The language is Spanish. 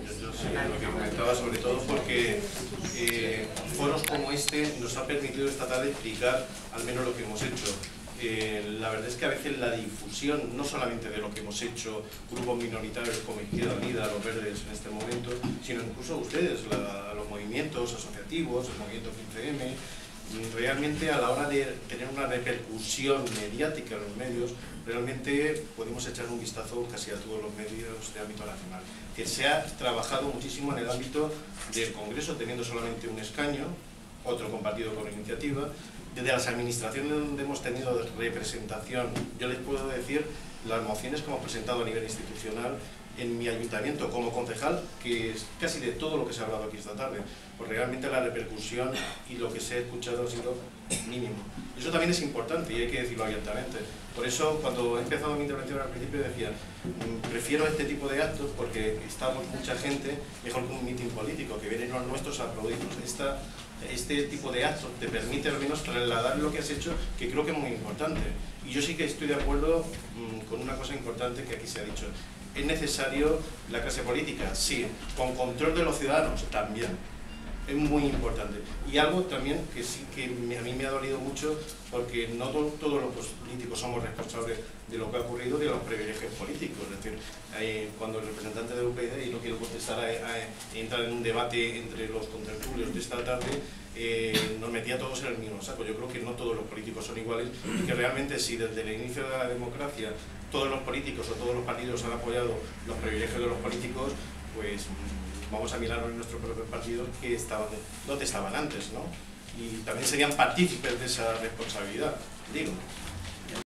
Yo sé lo que comentaba, sobre todo porque foros como este nos ha permitido esta tarde explicar al menos lo que hemos hecho. La verdad es que a veces la difusión, no solamente de lo que hemos hecho, grupos minoritarios como Izquierda Unida, los Verdes en este momento, sino incluso ustedes, los movimientos asociativos, el movimiento 15M, realmente a la hora de tener una repercusión mediática en los medios, realmente podemos echar un vistazo casi a todos los medios de ámbito nacional. Que se ha trabajado muchísimo en el ámbito del Congreso, teniendo solamente un escaño, otro compartido con la iniciativa. Desde las administraciones donde hemos tenido representación, yo les puedo decir las mociones que hemos presentado a nivel institucional en mi ayuntamiento como concejal, que es casi de todo lo que se ha hablado aquí esta tarde, pues realmente la repercusión y lo que se ha escuchado ha sido mínimo. Eso también es importante y hay que decirlo abiertamente. Por eso, cuando he empezado mi intervención al principio decía, prefiero este tipo de actos porque estamos mucha gente, mejor que un mitin político, que vienen los nuestros a aplaudirnos. Este tipo de actos te permite al menos trasladar lo que has hecho, que creo que es muy importante. Y yo sí que estoy de acuerdo con una cosa importante que aquí se ha dicho. ¿Es necesario la clase política? Sí. ¿Con control de los ciudadanos? También. Es muy importante. Y algo también que sí que a mí me ha dolido mucho, porque no todos los políticos somos responsables de lo que ha ocurrido, de los privilegios políticos. Es decir, cuando el representante de UPyD, y no quiero contestar a entrar en un debate entre los contertulios de esta tarde, nos metía todos en el mismo saco. Yo creo que no todos los políticos son iguales y que realmente si desde el inicio de la democracia todos los políticos o todos los partidos han apoyado los privilegios de los políticos, pues vamos a mirar en nuestros propios partidos que dónde estaban antes, ¿no? Y también serían partícipes de esa responsabilidad, digo.